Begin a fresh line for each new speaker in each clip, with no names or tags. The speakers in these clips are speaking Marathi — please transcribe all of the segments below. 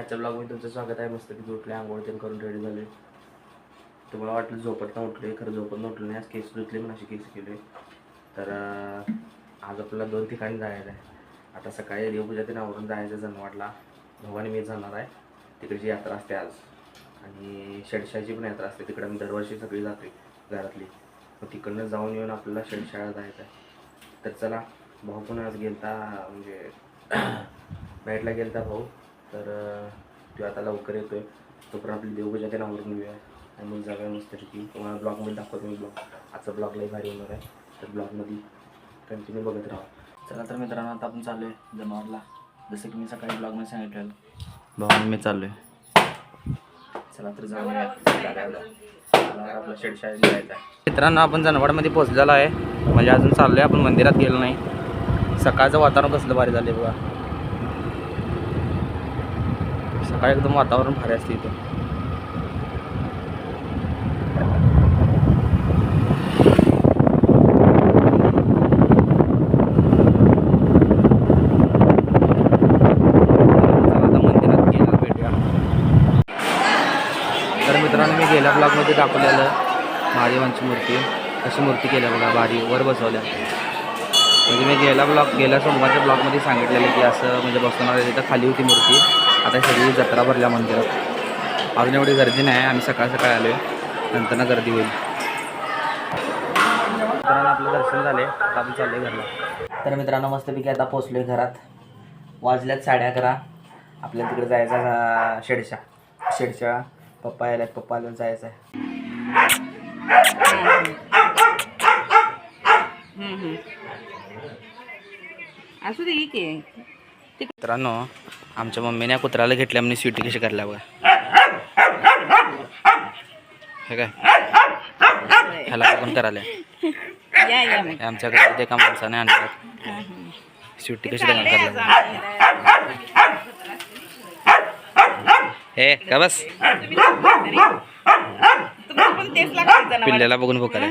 आजच्या ब्लॉगमध्ये तुमचं स्वागत आहे. मस्त की उठले, आंघोळ तेन करून रेडी झाले. तुम्हाला वाटलं झोपत ना उठले, खरं झोपत न उठलं नाही. आज केस धुतले पण अशी केस केले. तर आज आपल्याला 2 ठिकाणी जायचं आहे. आता सकाळी देवपूजा तेन आवरून जायचं जनवाडला. भवानी मी जाणार आहे. तिकडची यात्रा असते आज आणि शेडशाची पण यात्रा असते. तिकडे मी दरवर्षी सगळी जाते घरातली. मग तिकडनं जाऊन येऊन आपल्याला शेडशाळा जायचं आहे. तर चला, भाऊ पण आज गेलता, म्हणजे नाईटला गेलता भाऊ. तर तो आता लवकर येतोय. तोपर्यंत आपली देवपूजा ते आवरून घेऊया आणि मग जाऊया मस्तपैकी. तुम्हाला ब्लॉगमध्ये दाखवतो मी ब्लॉग. आजचा ब्लॉग लई भारी होणार आहे. तर ब्लॉगमध्ये कंटिन्यू बघत राहा. चला तर मित्रांनो, आता आपण चालू आहे जनावरला. जसं की मी सकाळी ब्लॉगमध्ये सांगितलेलं, भाऊ मी चाललो आहे. चला तर जाऊया आपलं शेडशाळेत जायचं आहे. मित्रांनो, आपण जनवाडमध्ये पोहोचलेलो आहे. म्हणजे अजून चाललो आहे, आपण मंदिरात गेलो नाही. सकाळचं वातावरण कसलं भारी झालं बघा. सकाळी एकदम वातावरण भारी असते इथं. आता मंदिरात गेला भेटूया. तर मित्रांनो, मी गेल्या ब्लॉगमध्ये दाखवलेलं महादेवांची मूर्ती कशी मूर्ती केल्या बघा, भारी वर बसवल्या. म्हणजे मी गेल्या सोमवारच्या ब्लॉगमध्ये सांगितलेलं की असं म्हणजे बसवणार आहे. तिथं खाली होती मूर्ती. आता सगळी जत्रा भरल्या मंदिरात. अजून एवढी गर्दी नाही. आम्ही सकाळ आलो आहे, नंतर गर्दी होईल. मित्रांनो, आपलं दर्शन झाले. आता आपण चाललो आहे घरला. तर मित्रांनो, मस्तपैकी आता पोचलो आहे घरात. वाजल्यात 11:30. आपल्याला तिकडे जायचं शेडशाळा. पप्पा यायला, पप्पा आल्यावर जायचं आहे.
असू दे की.
मित्रांनो, आमच्या मम्मीने कुत्र्याला घेतल्या म्हणजे स्वीटी कशी करल्या बघा. हे काय ह्याला बघून करायला आमच्या घरात एका माणसाने आणतात. स्वीटी कशी करल्या हे का बस पिल्ल्याला बघून बघायला.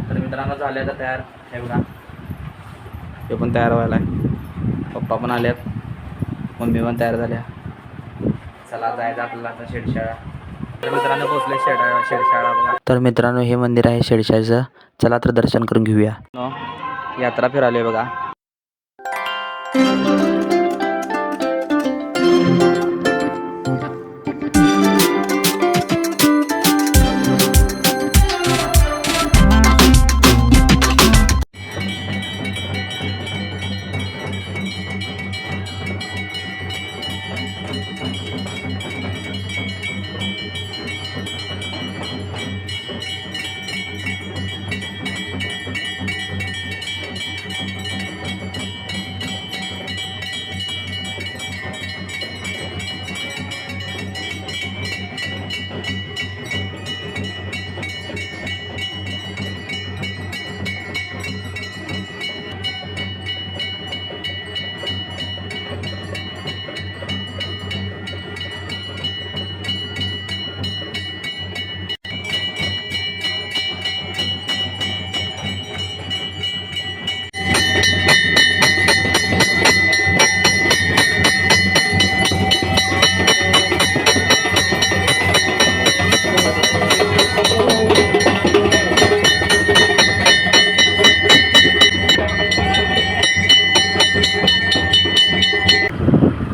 तर मित्रांनो, झाले आता तयार. हे बघा, ते पण तयार व्हायला आहे. पप्पा पण आल्यात, मम्मी पण तयार झाल्या. चला जायचं आपल्याला आता शेडशाळा. तर मित्रांनो, पोचले शेडशाळा बघा. तर मित्रांनो, हे मंदिर आहे शेडशाळेचं. चला तर दर्शन करून घेऊया. यात्रा फिरालोय बघा.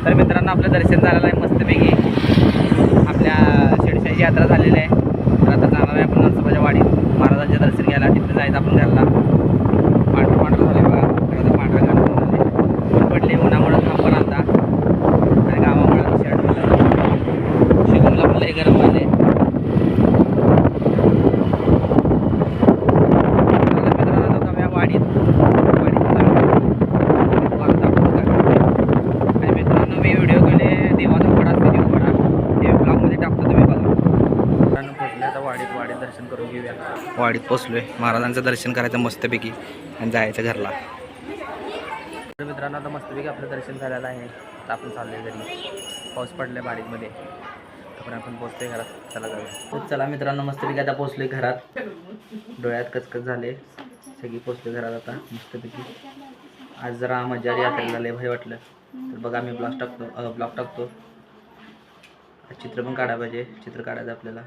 तर मित्रांनो, आपलं दर्शन झालेलं आहे मस्तपैकी. आपल्या शेडशाळेची यात्रा झालेली आहे. तर आता जाणार आहे आपण नरसोबाच्या वाडीत महाराजांचे दर्शन घ्यायला. तिथे जायचं आपण घरला. पांढरं झाले बघा. आता पांढरा गाणं झाले पडले. उन्हामुळे थांब पण आणता आणि गावामुळे शर्ट शिगूनला पण लई गरम झाले. मित्रांनो, जाऊया वाडीत. मी व्हिडिओ केले देवाचा वडा असते, देववडा ते ब्लॉगमध्ये टाकतो, तुम्ही बघा. मित्रांनो, पोचले आता वाडीत दर्शन करून घेऊया. वाडीत पोचलोय. महाराजांचं दर्शन करायचं मस्तपैकी आणि जायचं घरला. तर मित्रांनो, आता मस्तपैकी आपलं दर्शन झालेलं आहे. आता आपण चाललो आहे घरी. पाऊस पडला बारीकमध्ये. तर आपण पोचतोय घरात. चला जाऊया. तर चला मित्रांनो, मस्तपैकी आता पोचलोय घरात. डोळ्यात कचकच झाले. सगळी पोचले घरात आता मस्तपैकी. आज जरा मजा यात्रेला लय भारी वाटलं. तर बघा, मी ब्लॉग टाकतो. चित्र पण काढायला पाहिजे, चित्र काढायचं आपल्याला.